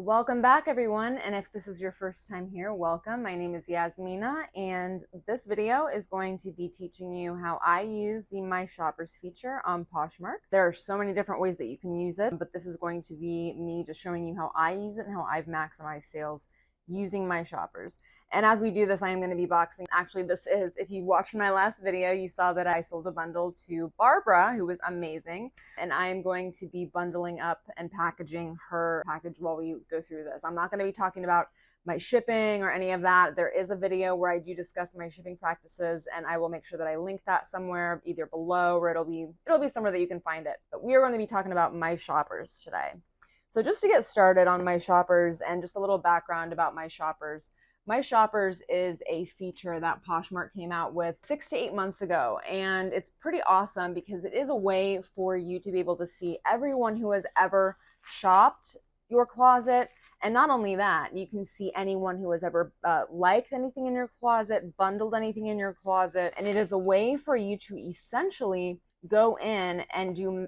Welcome back, everyone, and if this is your first time here, welcome. My name is Yasmina, and this video is going to be teaching you how I use the My Shoppers feature on Poshmark. There are so many different ways that you can use it, but this is going to be me just showing you how I use it and how I've maximized sales using My Shoppers. And as we do this, I am going to be boxing. Actually, this is, if you watched my last video, you saw that I sold a bundle to Barbara, who was amazing. And I am going to be bundling up and packaging her package while we go through this. I'm not going to be talking about my shipping or any of that. There is a video where I do discuss my shipping practices, and I will make sure that I link that somewhere, either below or it'll be somewhere that you can find it. But we are going to be talking about My Shoppers today. So just to get started on My Shoppers and just a little background about My Shoppers. My Shoppers is a feature that Poshmark came out with 6 to 8 months ago, and it's pretty awesome because it is a way for you to be able to see everyone who has ever shopped your closet. And not only that, you can see anyone who has ever liked anything in your closet, bundled anything in your closet, and it is a way for you to essentially go in and do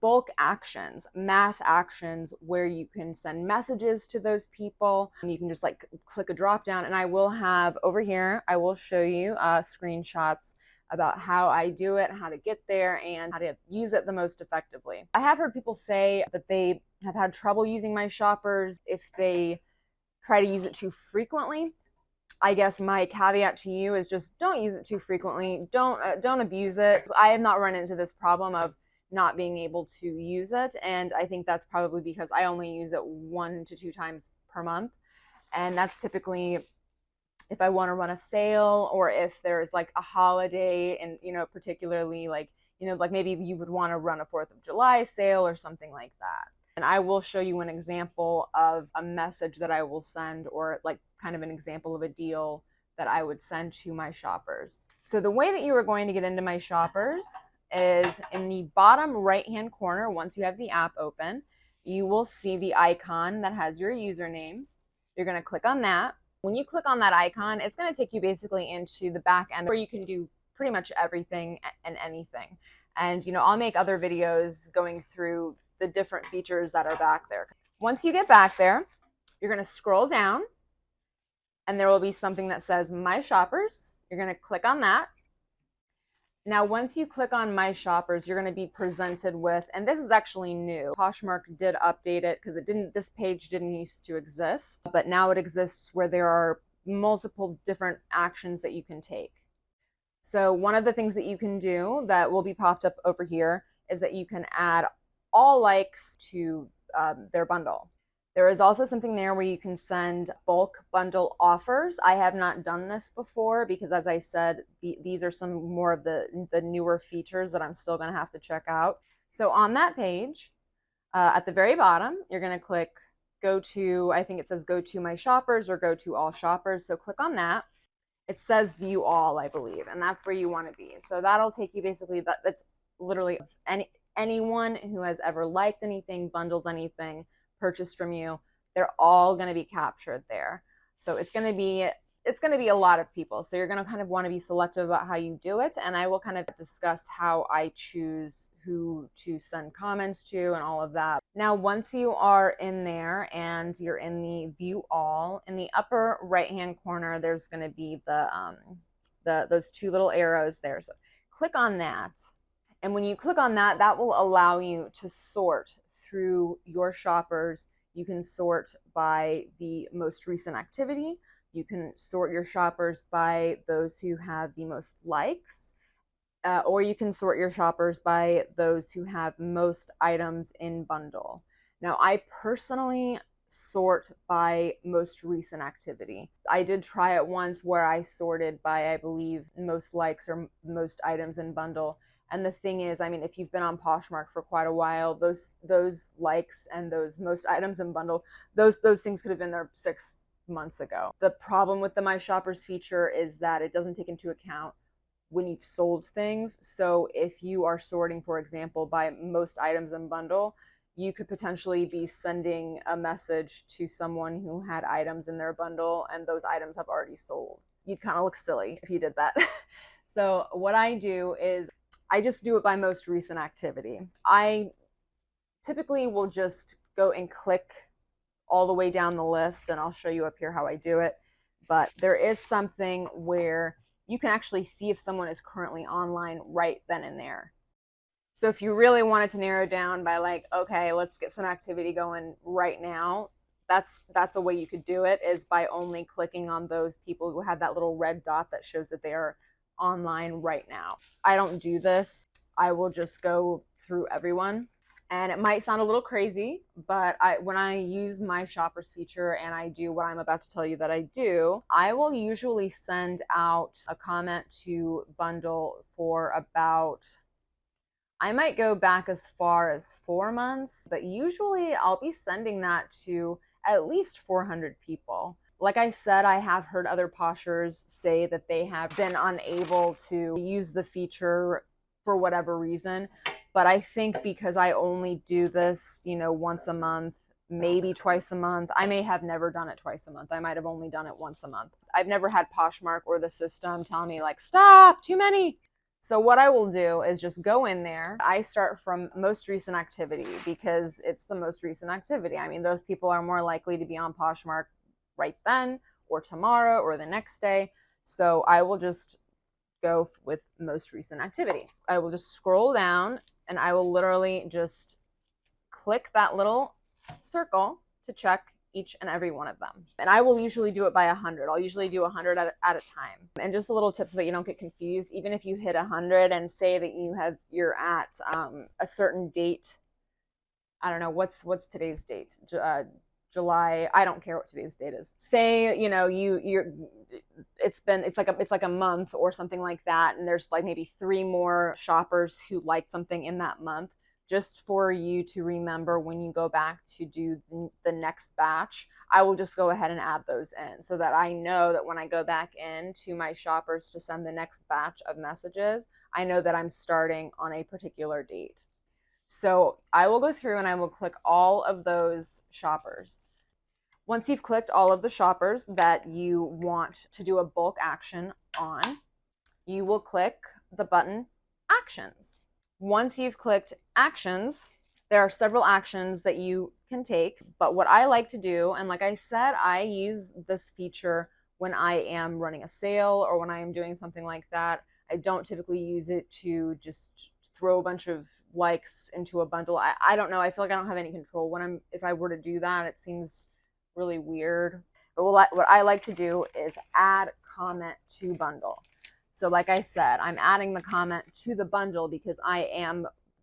bulk actions, mass actions, where you can send messages to those people. You can just like click a drop down, and I will have over here, I will show you screenshots about how I do it, how to get there, and how to use it the most effectively. I have heard people say that they have had trouble using My Shoppers if they try to use it too frequently. I guess my caveat to you is just don't use it too frequently. Don't abuse it. I have not run into this problem of not being able to use it, and I think that's probably because I only use it 1 to 2 times per month, and that's typically if I want to run a sale or if there's like a holiday, and particularly like maybe you would want to run a 4th of July sale or something like that. And I will show you an example of a message that I will send, or like kind of an example of a deal that I would send to My Shoppers. So the way that you are going to get into My Shoppers is in the bottom right hand corner. Once you have the app open, you will see the icon that has your username. You're going to click on that. When you click on that icon, it's going to take you basically into the back end where you can do pretty much everything and anything. And I'll make other videos going through the different features that are back there. Once you get back there, you're going to scroll down, and there will be something that says My Shoppers. You're going to click on that. Now, once you click on My Shoppers, you're going to be presented with, and this is actually new. Poshmark did update it because this page didn't used to exist, but now it exists where there are multiple different actions that you can take. So one of the things that you can do that will be popped up over here is that you can add all likes to their bundle. There is also something there where you can send bulk bundle offers. I have not done this before because, as I said, these are some more of the newer features that I'm still going to have to check out. So on that page, at the very bottom, you're going to click go to, I think it says go to My Shoppers or go to all shoppers. So click on that. It says view all, I believe, and that's where you want to be. So that'll take you basically, that's literally anyone who has ever liked anything, bundled anything, purchased from you, they're all going to be captured there. So it's going to be a lot of people. So you're going to kind of want to be selective about how you do it. And I will kind of discuss how I choose who to send comments to and all of that. Now, once you are in there and you're in the view all, in the upper right hand corner, there's going to be those 2 little arrows there. So click on that. And when you click on that, that will allow you to sort through your shoppers. You can sort by the most recent activity. You can sort your shoppers by those who have the most likes, or you can sort your shoppers by those who have most items in bundle. Now, I personally sort by most recent activity. I did try it once where I sorted by, I believe, most likes or most items in bundle. And the thing is, I mean, if you've been on Poshmark for quite a while, those likes and those most items in bundle, those things could have been there 6 months ago. The problem with the My Shoppers feature is that it doesn't take into account when you've sold things. So if you are sorting, for example, by most items in bundle, you could potentially be sending a message to someone who had items in their bundle and those items have already sold. You'd kind of look silly if you did that. So what I do is I just do it by most recent activity. I typically will just go and click all the way down the list, and I'll show you up here how I do it. But there is something where you can actually see if someone is currently online right then and there. So if you really wanted to narrow down by like, okay, let's get some activity going right now, that's a way you could do it, is by only clicking on those people who have that little red dot that shows that they are online right now. I don't do this. I will just go through everyone. And it might sound a little crazy, but when I use my shoppers feature and I do what I'm about to tell you that I do, I will usually send out a comment to bundle for about, I might go back as far as 4 months, but usually I'll be sending that to at least 400 people. Like I said, I have heard other Poshers say that they have been unable to use the feature for whatever reason. But I think because I only do this, you know, once a month, maybe twice a month. I may have never done it twice a month. I might have only done it once a month. I've never had Poshmark or the system tell me like, stop, too many. So what I will do is just go in there. I start from most recent activity because it's the most recent activity. I mean, those people are more likely to be on Poshmark right then or tomorrow or the next day. So I will just go with most recent activity. I will just scroll down and I will literally just click that little circle to check each and every one of them. And I will usually do it by 100. I'll usually do 100 at a time. And just a little tip so that you don't get confused, even if you hit 100 and say that you're at a certain date. I don't know, what's today's date? July, I don't care what today's date is. Say, you know, it's like a month or something like that, and there's like maybe 3 more shoppers who liked something in that month, just for you to remember when you go back to do the next batch. I will just go ahead and add those in so that I know that when I go back into my shoppers to send the next batch of messages, I know that I'm starting on a particular date. So I will go through and I will click all of those shoppers. Once you've clicked all of the shoppers that you want to do a bulk action on, you will click the button Actions. Once you've clicked Actions, there are several actions that you can take, but what I like to do, and like I said, I use this feature when I am running a sale or when I am doing something like that. I don't typically use it to just throw a bunch of likes into a bundle. I don't know. I feel like I don't have any control if I were to do that. It seems really weird. But what I like to do is add comment to bundle. So like I said, I'm adding the comment to the bundle because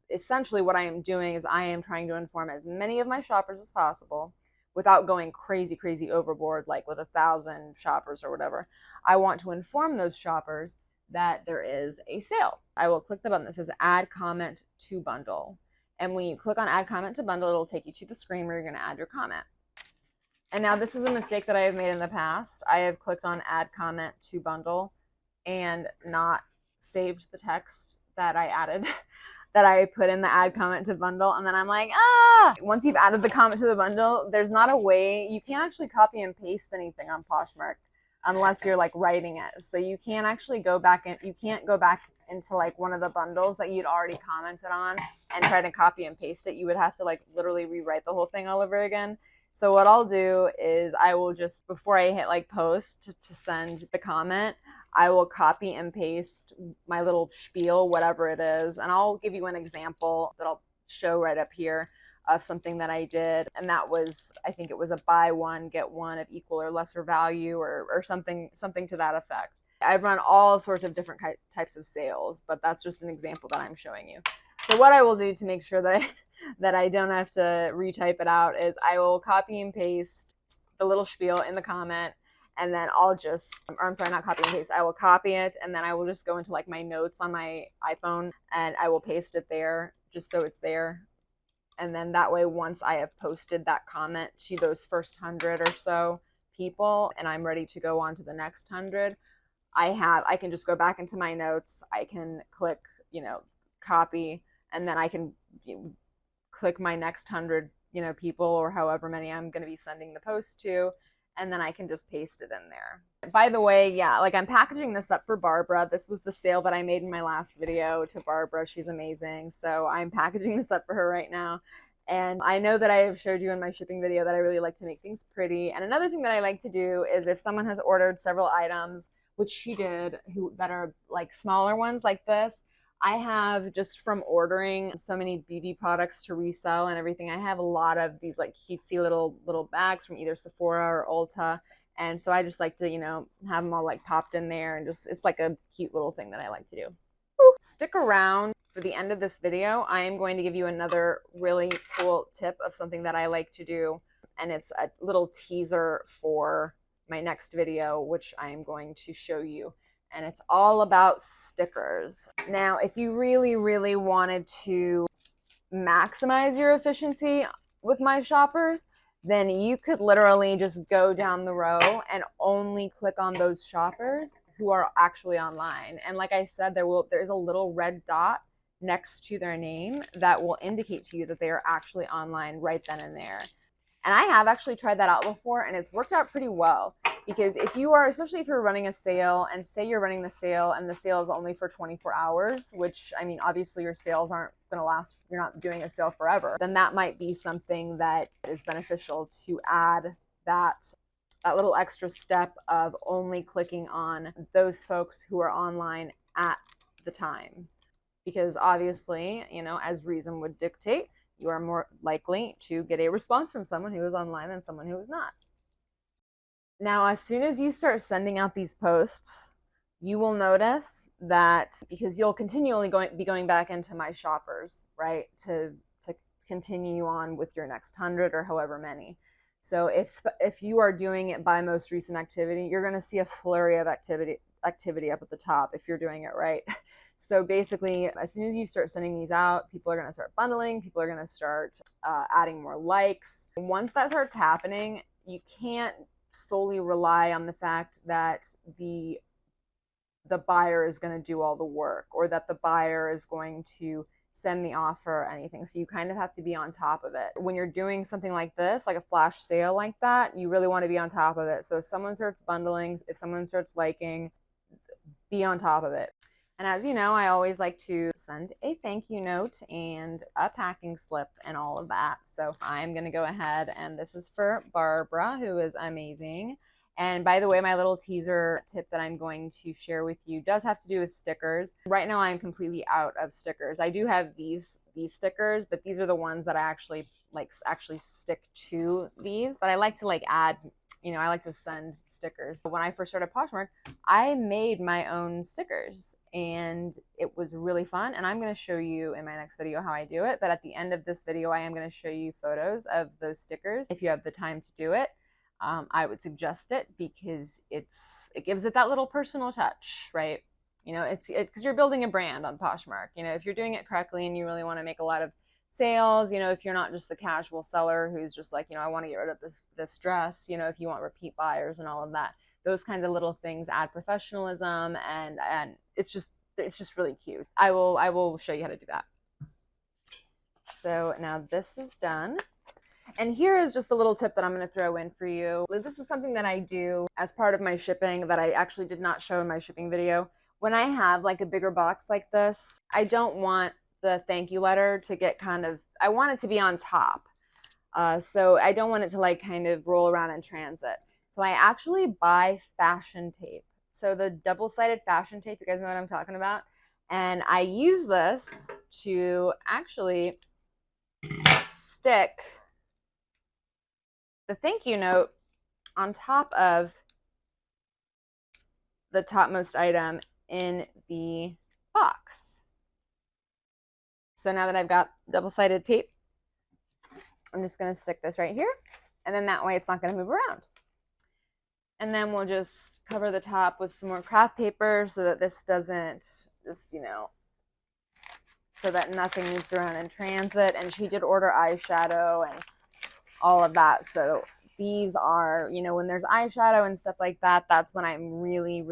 essentially what I am doing is I am trying to inform as many of my shoppers as possible without going crazy overboard, like with 1,000 shoppers or whatever. I want to inform those shoppers that there is a sale. I will click the button that says add comment to bundle. And when you click on add comment to bundle, it'll take you to the screen where you're going to add your comment. And now this is a mistake that I have made in the past. I have clicked on add comment to bundle and not saved the text that I added, that I put in the add comment to bundle. And then I'm like, once you've added the comment to the bundle, there's not a way, you can't actually copy and paste anything on Poshmark unless you're like writing it. So you can't actually go back into like one of the bundles that you'd already commented on and try to copy and paste it. You would have to like literally rewrite the whole thing all over again. So what I'll do is I will just, before I hit like post to send the comment, I will copy and paste my little spiel, whatever it is. And I'll give you an example that I'll show right up here of something that I did. And that was, I think it was a buy one, get one of equal or lesser value or something to that effect. I've run all sorts of different types of sales, but that's just an example that I'm showing you. So what I will do to make sure that I don't have to retype it out is I will copy and paste the little spiel in the comment, and then I'll just, or I'm sorry, not copy and paste, I will copy it, and then I will just go into like my notes on my iPhone, and I will paste it there just so it's there. And then that way, once I have posted that comment to those first 100 or so people, and I'm ready to go on to the next 100, I can just go back into my notes, I can click, copy, and then I can click my next 100, people or however many I'm going to be sending the post to, and then I can just paste it in there. By the way, yeah, like I'm packaging this up for Barbara. This was the sale that I made in my last video to Barbara. She's amazing. So I'm packaging this up for her right now. And I know that I have showed you in my shipping video that I really like to make things pretty. And another thing that I like to do is if someone has ordered several items, which she did, that are like smaller ones like this, I have, just from ordering so many beauty products to resell and everything, I have a lot of these like cutesy little bags from either Sephora or Ulta. And so I just like to, have them all like popped in there, and just, it's like a cute little thing that I like to do. Stick around for the end of this video. I am going to give you another really cool tip of something that I like to do, and it's a little teaser for my next video, which I am going to show you. And it's all about stickers. Now, if you really, really wanted to maximize your efficiency with My Shoppers, then you could literally just go down the row and only click on those shoppers who are actually online. And like I said, there's a little red dot next to their name that will indicate to you that they are actually online right then and there. And I have actually tried that out before, and it's worked out pretty well. Because if you are, especially if you're running a sale, and say you're running the sale and the sale is only for 24 hours, which, I mean, obviously your sales aren't going to last, you're not doing a sale forever, then that might be something that is beneficial to add that little extra step of only clicking on those folks who are online at the time. Because obviously, as reason would dictate, you are more likely to get a response from someone who is online than someone who is not. Now, as soon as you start sending out these posts, you will notice that, because you'll continually be going back into My Shoppers, right, to continue on with your next 100 or however many. So if you are doing it by most recent activity, you're going to see a flurry of activity up at the top if you're doing it right. So basically, as soon as you start sending these out, people are going to start bundling, people are going to start adding more likes. Once that starts happening, you can't solely rely on the fact that the buyer is going to do all the work, or that the buyer is going to send the offer or anything. So you kind of have to be on top of it. When you're doing something like this, like a flash sale like that, you really want to be on top of it. So if someone starts bundling, if someone starts liking, be on top of it. And as you know, I always like to send a thank you note and a packing slip and all of that. So I'm going to go ahead, and this is for Barbara, who is amazing. And by the way, my little teaser tip that I'm going to share with you does have to do with stickers. Right now, I'm completely out of stickers. I do have these stickers, but these are the ones that I actually stick to these. But I like to add, I like to send stickers. But when I first started Poshmark, I made my own stickers, and it was really fun. And I'm going to show you in my next video how I do it. But at the end of this video, I am going to show you photos of those stickers if you have the time to do it. I would suggest it because it gives it that little personal touch, right? It's because you're building a brand on Poshmark. If you're doing it correctly and you really want to make a lot of sales, if you're not just the casual seller who's just like, I want to get rid of this dress, if you want repeat buyers and all of that, those kinds of little things add professionalism, and it's just really cute. I will show you how to do that. So now this is done. And here is just a little tip that I'm going to throw in for you. This is something that I do as part of my shipping that I actually did not show in my shipping video. When I have like a bigger box like this, I don't want the thank you letter to get I want it to be on top. So I don't want it to kind of roll around in transit. So I actually buy fashion tape. So the double-sided fashion tape, you guys know what I'm talking about? And I use this to actually stick the thank you note on top of the topmost item in the box. So now that I've got double-sided tape, I'm just going to stick this right here, and then that way it's not going to move around. And then we'll just cover the top with some more craft paper so that this doesn't just, so that nothing moves around in transit. And she did order eyeshadow and all of that. So these are, when there's eyeshadow and stuff like that, that's when I'm really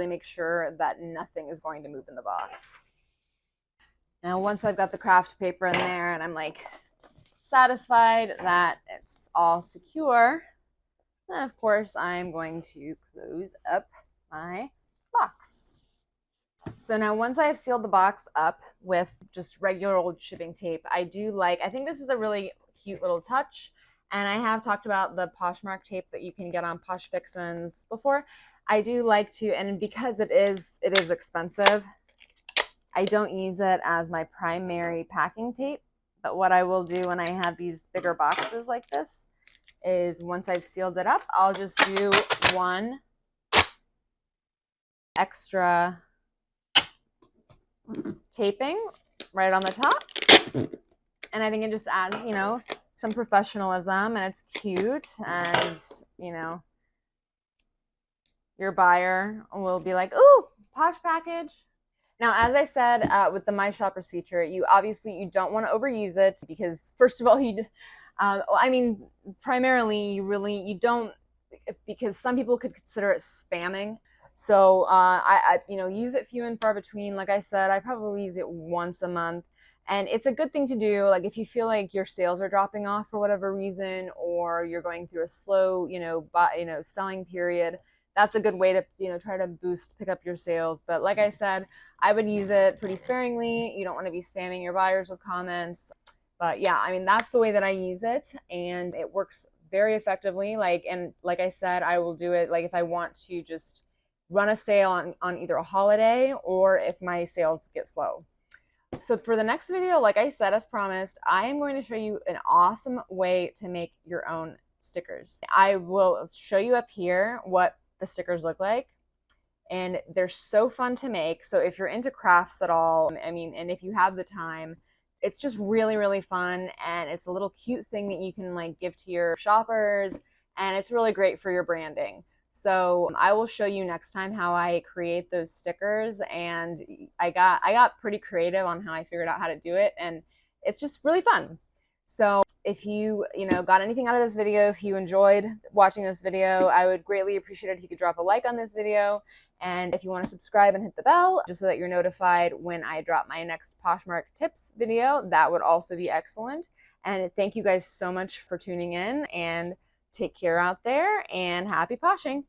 make sure that nothing is going to move in the box. Now, once I've got the craft paper in there and I'm satisfied that it's all secure, then of course I'm going to close up my box. So now once I have sealed the box up with just regular old shipping tape, I think this is a really cute little touch. And I have talked about the Poshmark tape that you can get on Posh Fixins before. I do like to, and because it is expensive, I don't use it as my primary packing tape. But what I will do when I have these bigger boxes like this is once I've sealed it up, I'll just do one extra taping right on the top. And I think it just adds, you know, some professionalism, and it's cute, and, you know, your buyer will be like, ooh, Posh package. Now, as I said, with the My Shoppers feature, you don't want to overuse it because, first of all, primarily, you don't, because some people could consider it spamming. So I use it few and far between. Like I said, I probably use it once a month. And it's a good thing to do, like if you feel like your sales are dropping off for whatever reason, or you're going through a slow, selling period. That's a good way to, try to pick up your sales. But like I said, I would use it pretty sparingly. You don't want to be spamming your buyers with comments. But yeah, I mean, that's the way that I use it, and it works very effectively. Like I said, I will do it like if I want to just run a sale on either a holiday or if my sales get slow. So for the next video, like I said, as promised, I am going to show you an awesome way to make your own stickers. I will show you up here what the stickers look like, and they're so fun to make. So if you're into crafts at all, and if you have the time, it's just really, really fun, and it's a little cute thing that you can like give to your shoppers, and it's really great for your branding. So I will show you next time how I create those stickers, and I got pretty creative on how I figured out how to do it, and it's just really fun. So if you got anything out of this video, if you enjoyed watching this video, I would greatly appreciate it if you could drop a like on this video. And if you want to subscribe and hit the bell just so that you're notified when I drop my next Poshmark tips video, that would also be excellent. And thank you guys so much for tuning in, and take care out there, and happy poshing.